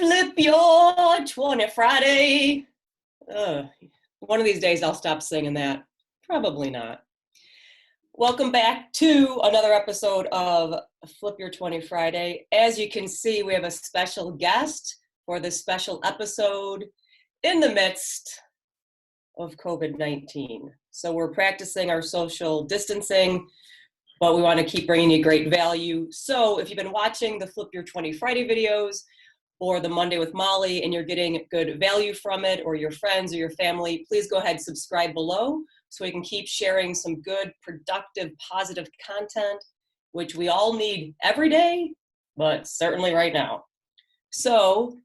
Flip your 20 Friday. One of these days I'll stop singing that. Probably not. Welcome back to another episode of Flip Your 20 Friday. As you can see, we have a special guest for this special episode in the midst of COVID-19. So we're practicing our social distancing, but we want to keep bringing you great value. So if you've been watching the Flip Your 20 Friday videos or the Monday with Molly and you're getting good value from it, or your friends or your family, please go ahead and subscribe below so we can keep sharing some good, productive, positive content, which we all need every day, but certainly right now. So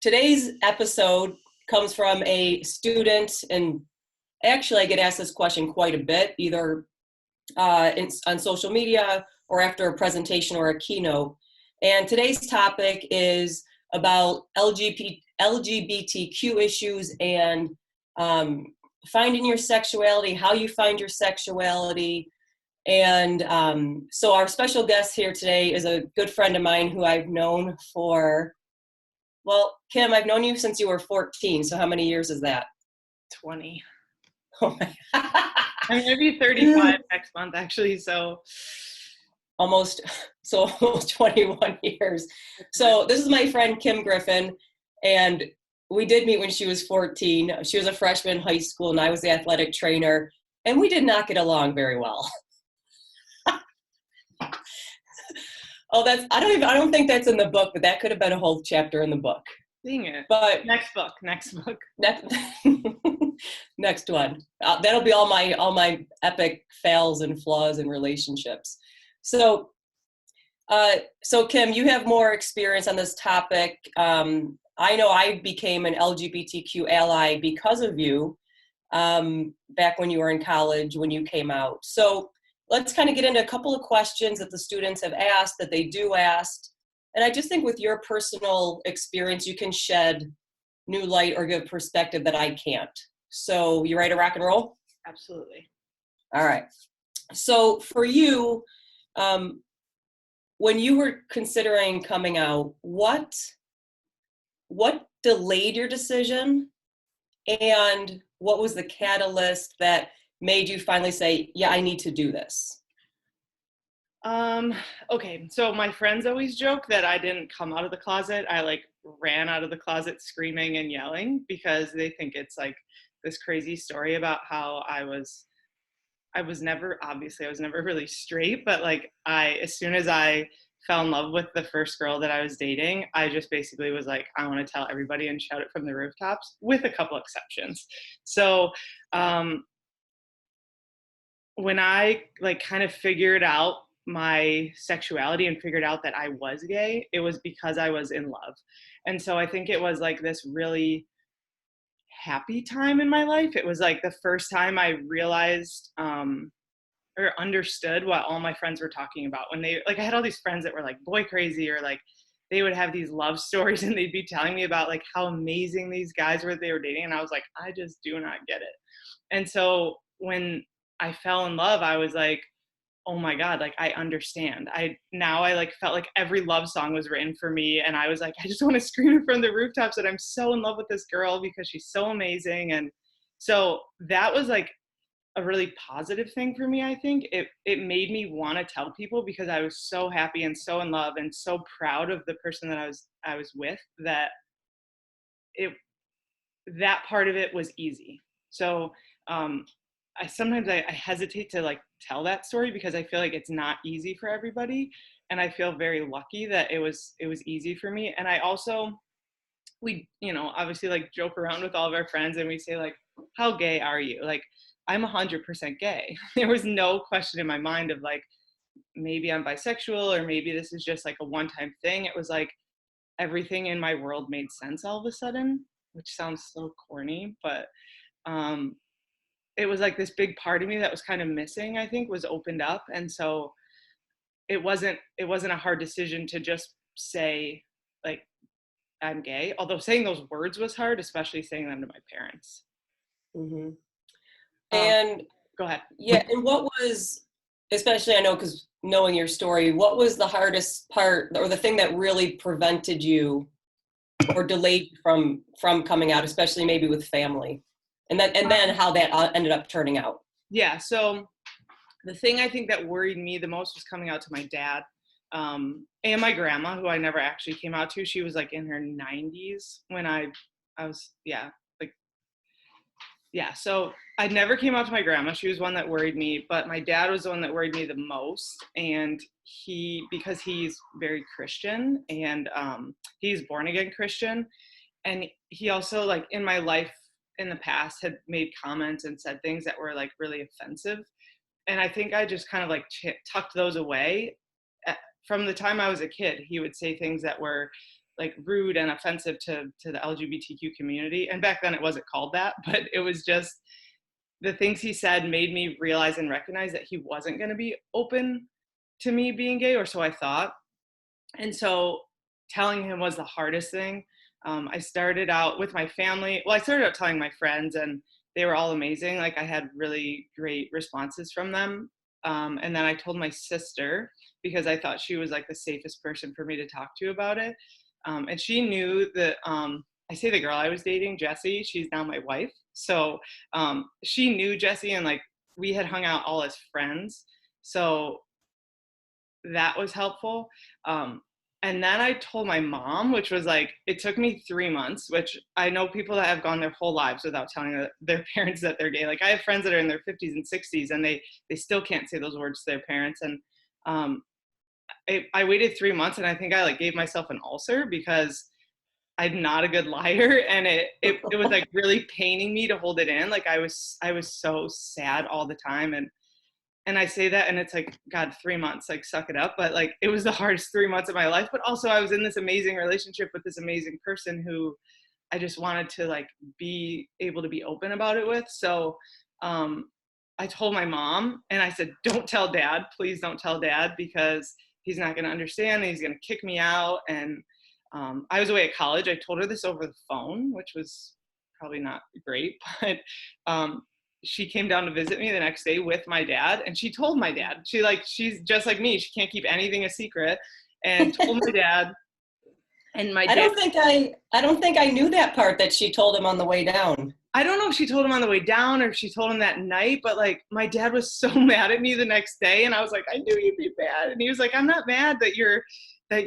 today's episode comes from a student, and actually I get asked this question quite a bit, either on social media or after a presentation or a keynote. And today's topic is about LGBTQ issues and finding your sexuality, how you find your sexuality. And so our special guest here today is a good friend of mine who I've known for, well, Kim, I've known you since you were 14. So how many years is that? 20. Oh my I'm going to be 35 next month, actually, so. Almost 21 years. So this is my friend Kim Griffin, and we did meet when she was 14. She was a freshman in high school, and I was the athletic trainer, and we did not get along very well. I don't think that's in the book, but that could have been a whole chapter in the book. Dang it. But next book. Next one. That'll be all my epic fails and flaws in relationships. So Kim, you have more experience on this topic. I know I became an LGBTQ ally because of you back when you were in college, when you came out. So let's kind of get into a couple of questions that the students have asked, that they do ask. And I just think with your personal experience, you can shed new light or give perspective that I can't. So you ready to rock and roll? Absolutely. All right. So for you, when you were considering coming out, what delayed your decision, and what was the catalyst that made you finally say, yeah, I need to do this? Okay, so my friends always joke that I didn't come out of the closet. I ran out of the closet screaming and yelling because they think it's this crazy story about how I was never really straight, but as soon as I fell in love with the first girl that I was dating, I just basically was like, I want to tell everybody and shout it from the rooftops, with a couple exceptions. So when I kind of figured out my sexuality and figured out that I was gay, it was because I was in love. And so I think it was this really happy time in my life. It was the first time I realized or understood what all my friends were talking about when they I had all these friends that were boy crazy, or they would have these love stories and they'd be telling me about how amazing these guys were that they were dating, and I was like, I just do not get it. And so when I fell in love, I was like, oh my God, I understand. I felt like every love song was written for me. And I was like, I just want to scream it from the rooftops that I'm so in love with this girl because she's so amazing. And so that was a really positive thing for me. I think it made me want to tell people because I was so happy and so in love and so proud of the person that I was with, that that part of it was easy. So I sometimes hesitate to tell that story because I feel like it's not easy for everybody, and I feel very lucky that it was easy for me. And I also, we obviously joke around with all of our friends and we say how gay are you? I'm 100% gay. There was no question in my mind of maybe I'm bisexual or maybe this is just a one-time thing. It was everything in my world made sense all of a sudden, which sounds so corny, but it was this big part of me that was kind of missing, I think, was opened up. And so it wasn't a hard decision to just say I'm gay, although saying those words was hard, especially saying them to my parents. Mm-hmm. And go ahead. Yeah. And what was, especially I know, because knowing your story, what was the hardest part or the thing that really prevented you or delayed from coming out, especially maybe with family, and then how that ended up turning out? Yeah, so the thing I think that worried me the most was coming out to my dad, and my grandma, who I never actually came out to. She was like in her 90s when I was, yeah, like, yeah. So I never came out to my grandma. She was one that worried me, but my dad was the one that worried me the most. And because he's very Christian, and he's born again Christian, and he also, like, in my life in the past had made comments and said things that were like really offensive. And I think I just kind of like tucked those away. From the time I was a kid, he would say things that were like rude and offensive to the LGBTQ community. And back then it wasn't called that, but it was just the things he said made me realize and recognize that he wasn't going to be open to me being gay, or so I thought. And so telling him was the hardest thing. I started out with my family. Well, I started out telling my friends, and they were all amazing. Like, I had really great responses from them. And then I told my sister, because I thought she was like the safest person for me to talk to about it. And she knew that, I say the girl I was dating, Jessie, she's now my wife. So she knew Jessie, and like we had hung out all as friends. So that was helpful. And then I told my mom, which was like, it took me 3 months, which I know people that have gone their whole lives without telling their parents that they're gay. Like, I have friends that are in their 50s and 60s, and they still can't say those words to their parents. And I waited 3 months, and I think I like gave myself an ulcer because I'm not a good liar. And it was like really paining me to hold it in. Like, I was so sad all the time. And I say that, and it's like, God, 3 months, like, suck it up. But like, it was the hardest 3 months of my life. But also I was in this amazing relationship with this amazing person who I just wanted to like be able to be open about it with. So I told my mom, and I said, don't tell dad, please don't tell dad, because he's not going to understand, and he's going to kick me out. And I was away at college. I told her this over the phone, which was probably not great, but she came down to visit me the next day with my dad, and she told my dad. She's just like me. She can't keep anything a secret, and told my dad. And my I dad, don't think I knew that part, that she told him on the way down. I don't know if she told him on the way down or if she told him that night, but like, my dad was so mad at me the next day, and I was like, I knew you'd be mad. And he was like, I'm not mad that you're I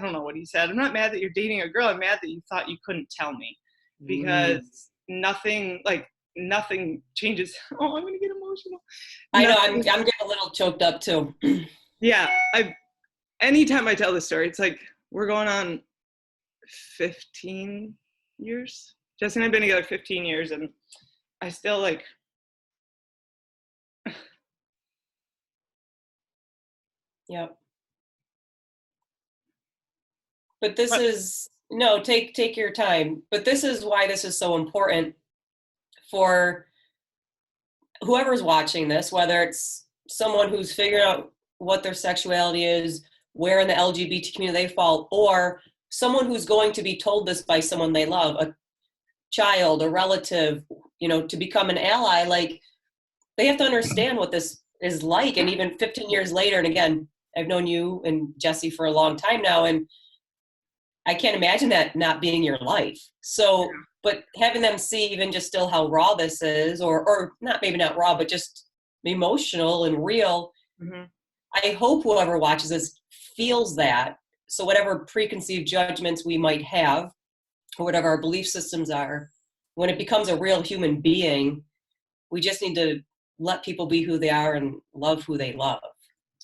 don't know what he said. I'm not mad that you're dating a girl. I'm mad that you thought you couldn't tell me, because nothing changes. Oh, I'm gonna get emotional. I know, I'm getting a little choked up too. Yeah, anytime I tell this story, it's like we're going on 15 years. Jesse and I've been together 15 years, and I still like. Yep. But this is, no, take your time. But this is why this is so important for whoever's watching this, whether it's someone who's figured out what their sexuality is, where in the LGBT community they fall, or someone who's going to be told this by someone they love, a child, a relative, to become an ally. Like, they have to understand what this is like. And even 15 years later, and again, I've known you and Jesse for a long time now, and I can't imagine that not being your life. So, but having them see even just still how raw this is, or not, maybe not raw, but just emotional and real. Mm-hmm. I hope whoever watches this feels that. So whatever preconceived judgments we might have, or whatever our belief systems are, when it becomes a real human being, we just need to let people be who they are and love who they love.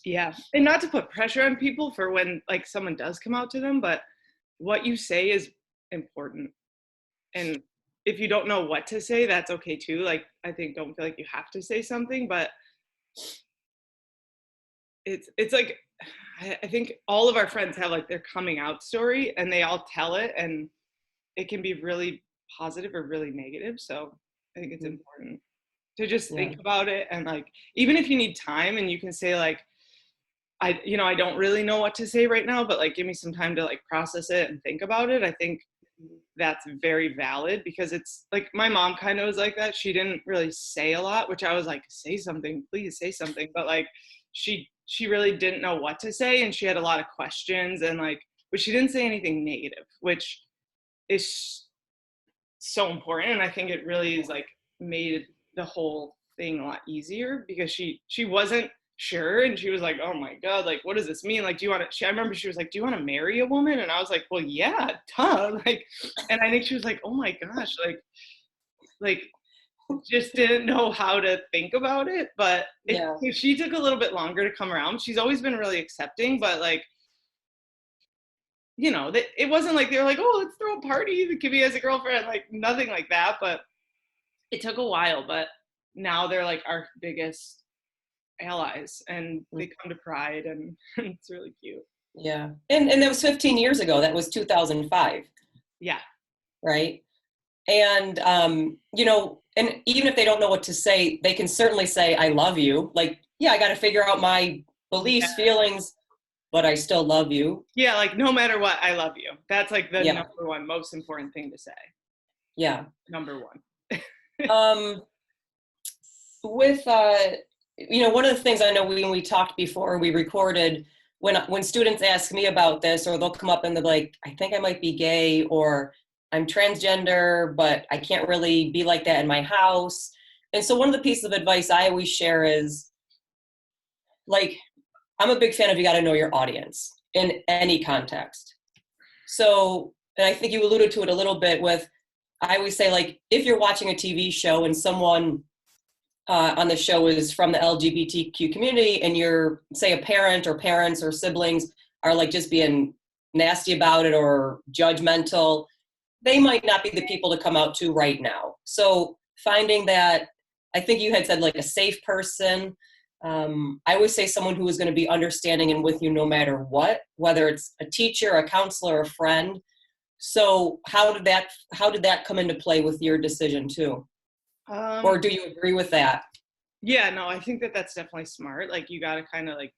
Yeah. And not to put pressure on people for when like someone does come out to them, but what you say is important. And if you don't know what to say, that's okay too. Like, I think don't feel like you have to say something, but it's like, I think all of our friends have like their coming out story, and they all tell it, and it can be really positive or really negative. So I think it's important to just think about it. And like, even if you need time, and you can say like, I don't really know what to say right now, but like, give me some time to like process it and think about it. I think that's very valid, because it's like, my mom kind of was like that. She didn't really say a lot, which I was like, say something, please say something. But like, she really didn't know what to say, and she had a lot of questions, and like, but she didn't say anything negative, which is so important. And I think it really is like made the whole thing a lot easier, because she wasn't sure, and she was like, oh my God, like what does this mean? Like, do you want to, I remember she was like, do you want to marry a woman? And I was like, well, yeah, duh. Like, and I think she was like, oh my gosh, like just didn't know how to think about it. But Yeah. she took a little bit longer to come around. She's always been really accepting, but like, you know, it wasn't like they were like, oh, let's throw a party, the Kimmy has a girlfriend, like nothing like that. But it took a while, but now they're like our biggest allies, and they come to Pride, and it's really cute. Yeah. And that was 15 years ago. That was 2005. Yeah. Right. And, you know, and even if they don't know what to say, they can certainly say, I love you. Like, yeah, I got to figure out my beliefs, feelings, but I still love you. Yeah. Like, no matter what, I love you. That's like the Yeah. number one most important thing to say. Yeah. Number one. With, you know, one of the things I know when we talked before we recorded, when students ask me about this, or they'll come up and they're like, I think I might be gay, or I'm transgender, but I can't really be like that in my house. And so one of the pieces of advice I always share is, like, I'm a big fan of, you got to know your audience in any context. So, and I think you alluded to it a little bit with, I always say, like, if you're watching a TV show and someone on the show is from the LGBTQ community, and you're, say, a parent or parents or siblings are like just being nasty about it or judgmental, they might not be the people to come out to right now. So finding that, I think you had said like a safe person. I always say someone who is going to be understanding and with you no matter what, whether it's a teacher, a counselor, a friend. So how did that come into play with your decision too? Or do you agree with that? Yeah, no, I think that that's definitely smart. Like, you got to kind of like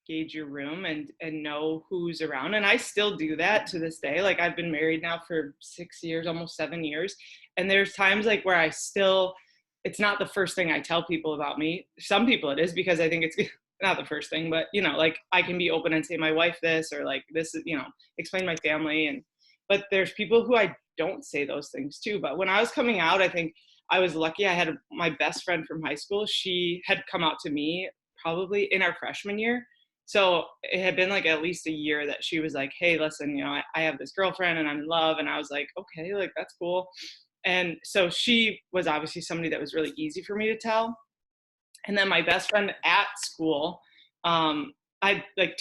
gauge your room and know who's around. And I still do that to this day. Like, I've been married now for 6 years, almost 7 years. And there's times like where it's not the first thing I tell people about me. Some people it is, because I think it's not the first thing, but you know, like I can be open and say my wife this, or like this is, you know, explain my family. But there's people who I don't say those things to. But when I was coming out, I think I was lucky. I had my best friend from high school. She had come out to me probably in our freshman year. So it had been like at least a year that she was like, hey, listen, you know, I have this girlfriend and I'm in love. And I was like, okay, like that's cool. And so she was obviously somebody that was really easy for me to tell. And then my best friend at school, I like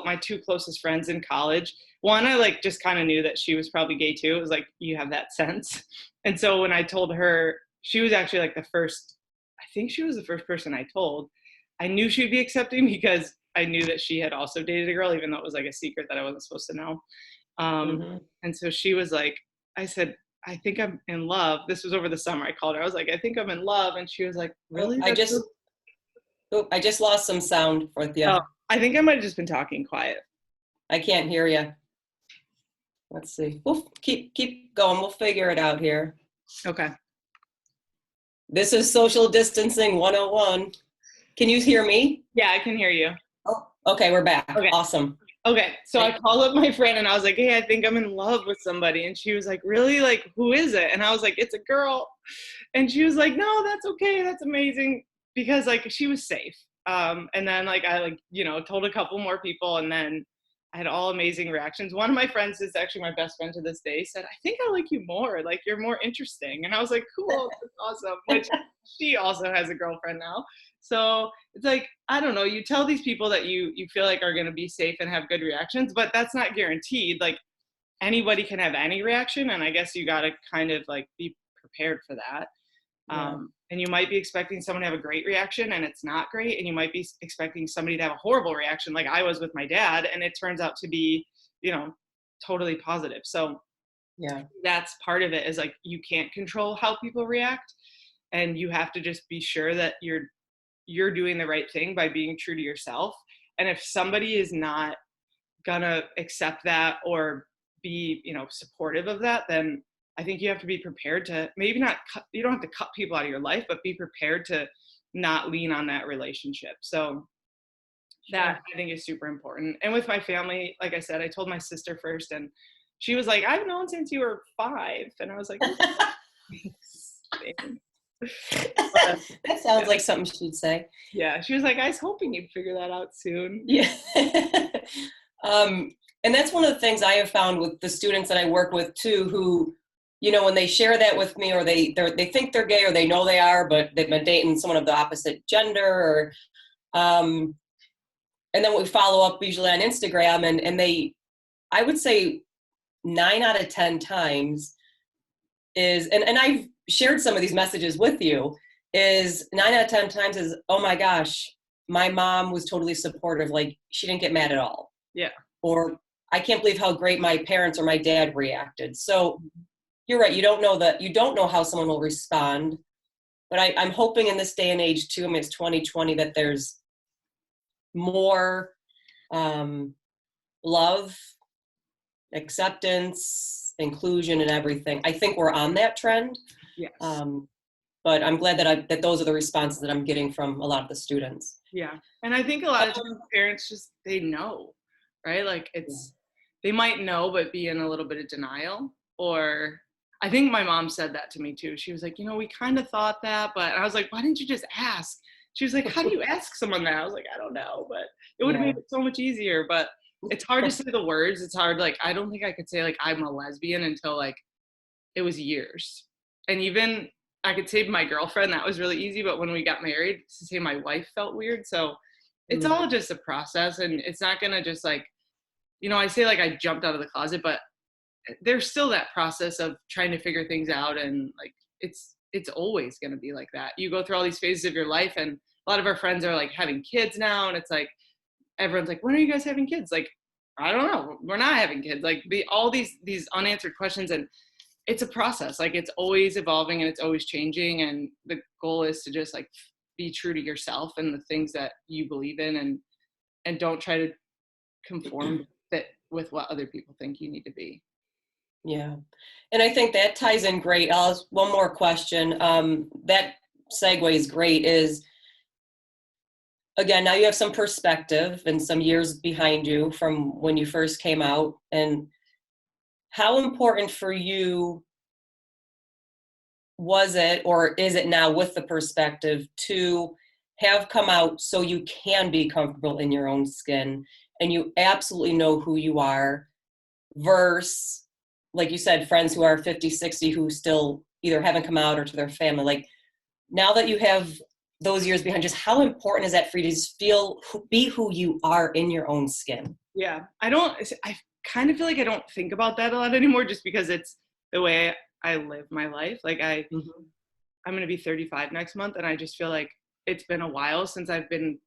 my two closest friends in college. One, I like just kind of knew that she was probably gay too. It was like, you have that sense. And so when I told her, she was actually like I think she was the first person I told. I knew she'd be accepting, because I knew that she had also dated a girl, even though it was like a secret that I wasn't supposed to know. And so she was like, I said, I think I'm in love. This was over the summer. I called her. I was like, I think I'm in love. And she was like, really? I just lost some sound for you. Oh, I think I might have just been talking quiet. I can't hear you. Let's see. We'll keep going. We'll figure it out here. Okay. This is social distancing 101. Can you hear me? Yeah, I can hear you. Oh, okay, we're back. Okay. Awesome. Okay, so I called up my friend and I was like, hey, I think I'm in love with somebody. And she was like, really? Like, who is it? And I was like, it's a girl. And she was like, no, that's okay. That's amazing. Because like she was safe. And then like I like, you know, told a couple more people, and then I had all amazing reactions. One of my friends is actually my best friend to this day, said, I think I like you more. Like, you're more interesting. And I was like, cool, that's awesome. Which she also has a girlfriend now. So it's like, I don't know, you tell these people that you feel like are going to be safe and have good reactions, but that's not guaranteed. Like, anybody can have any reaction. And I guess you got to kind of like be prepared for that. Yeah. And you might be expecting someone to have a great reaction and it's not great. And you might be expecting somebody to have a horrible reaction, like I was with my dad, and it turns out to be, you know, totally positive. So yeah, that's part of it, is like, you can't control how people react, and you have to just be sure that you're doing the right thing by being true to yourself. And if somebody is not gonna accept that or be, you know, supportive of that, then I think you have to be prepared to maybe not cut, you don't have to cut people out of your life, but be prepared to not lean on that relationship. So that I think is super important. And with my family, like I said, I told my sister first, and she was like, I've known since you were 5. And I was like, thanks. But, That sounds yeah. like something she'd say. Yeah, she was like, I was hoping you'd figure that out soon. Yeah. And that's one of the things I have found with the students that I work with too, who, when they share that with me, or they think they're gay, or they know they are, but they've been dating someone of the opposite gender, or and then we follow up usually on Instagram, and they, I would say 9 out of 10 times is, and I've shared some of these messages with you, is 9 out of 10 times is, oh my gosh, my mom was totally supportive. Like, she didn't get mad at all. Yeah. Or, I can't believe how great my parents or my dad reacted. So you're right. You don't know how someone will respond. But I'm hoping in this day and age too, I mean, it's 2020, that there's more love, acceptance, inclusion, and everything. I think we're on that trend. Yes. But I'm glad that those are the responses that I'm getting from a lot of the students. Yeah. And I think a lot of times parents just, they know, right? Like, they might know, but be in a little bit of denial. Or I think my mom said that to me too. She was like, we kind of thought that, but I was like, why didn't you just ask? She was like, how do you ask someone that? I was like, I don't know, but it would have made it so much easier. But it's hard to say the words. It's hard. Like, I don't think I could say like I'm a lesbian until like it was years. And even I could say my girlfriend, that was really easy. But when we got married, to say my wife felt weird. So it's all just a process, and it's not going to just like, I say like I jumped out of the closet, but there's still that process of trying to figure things out. And like, it's always going to be like that. You go through all these phases of your life, and a lot of our friends are like having kids now. And it's like, everyone's like, when are you guys having kids? Like, I don't know. We're not having kids. Like, all these unanswered questions. And it's a process. Like, it's always evolving and it's always changing. And the goal is to just like be true to yourself and the things that you believe in, and don't try to conform fit with what other people think you need to be. Yeah. And I think that ties in great. I'll ask one more question. That segue is great, is, again, now you have some perspective and some years behind you from when you first came out. And how important for you was it, or is it now with the perspective, to have come out so you can be comfortable in your own skin and you absolutely know who you are, versus, like you said, friends who are 50, 60 who still either haven't come out, or to their family? Like, now that you have those years behind, just how important is that for you to just be who you are in your own skin? Yeah. I kind of feel like I don't think about that a lot anymore, just because it's the way I live my life. Like, I'm going to be 35 next month. And I just feel like it's been a while since I've been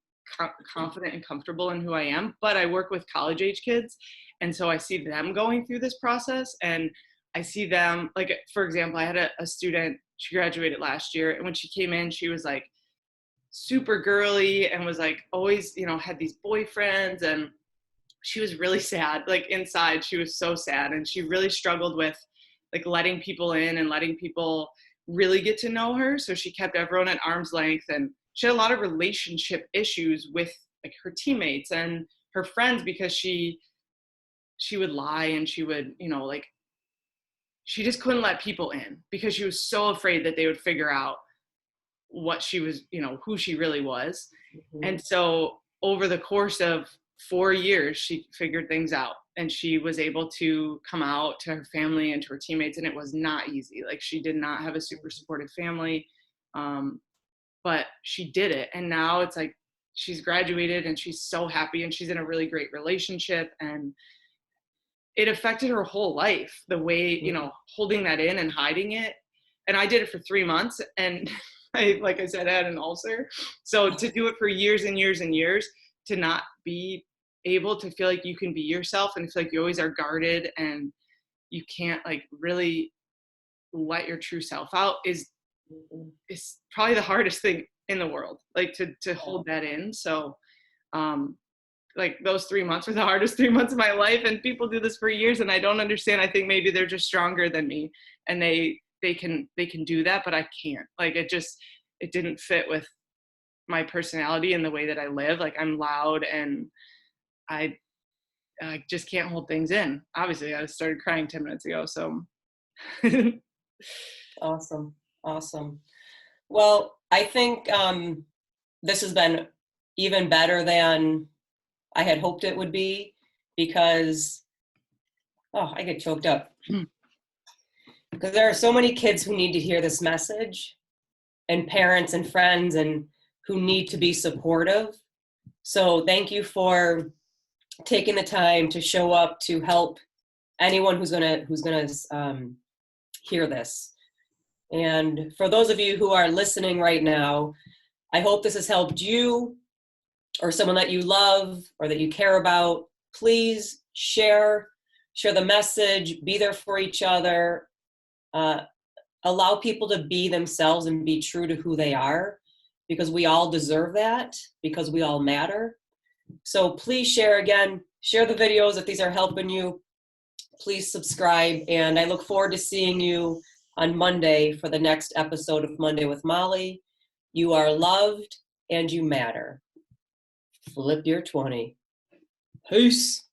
confident and comfortable in who I am. But I work with college age kids. And so I see them going through this process, and I see them, like, for example, I had a student, she graduated last year. And when she came in, she was like super girly and was like always, had these boyfriends, and she was really sad. Like, inside, she was so sad, and she really struggled with like letting people in and letting people really get to know her. So she kept everyone at arm's length, and she had a lot of relationship issues with like her teammates and her friends, because she would lie, and she would, like, she just couldn't let people in because she was so afraid that they would figure out what she was, who she really was. And so over the course of 4 years, she figured things out, and she was able to come out to her family and to her teammates. And it was not easy. Like, she did not have a super supportive family. But she did it. And now it's like, she's graduated and she's so happy, and she's in a really great relationship. And it affected her whole life, the way, holding that in and hiding it. And I did it for 3 months, and like I said, I had an ulcer. So to do it for years and years and years, to not be able to feel like you can be yourself, and feel like you always are guarded and you can't like really let your true self out, is probably the hardest thing in the world, like to hold that in. So like, those 3 months were the hardest 3 months of my life, and people do this for years, and I don't understand. I think maybe they're just stronger than me, and they can do that, but I can't. Like, it didn't fit with my personality and the way that I live. Like, I'm loud, and I I just can't hold things in. Obviously, I started crying 10 minutes ago. So Awesome. Awesome. Well, I think this has been even better than I had hoped it would be, because, oh, I get choked up. Because there are so many kids who need to hear this message, and parents and friends, and who need to be supportive. So thank you for taking the time to show up to help anyone who's gonna hear this. And for those of you who are listening right now, I hope this has helped you or someone that you love or that you care about. Please share the message, be there for each other, allow people to be themselves and be true to who they are, because we all deserve that, because we all matter. So please share the videos if these are helping you. Please subscribe, and I look forward to seeing you on Monday for the next episode of Monday with Molly. You are loved and you matter. Flip your 20. Peace.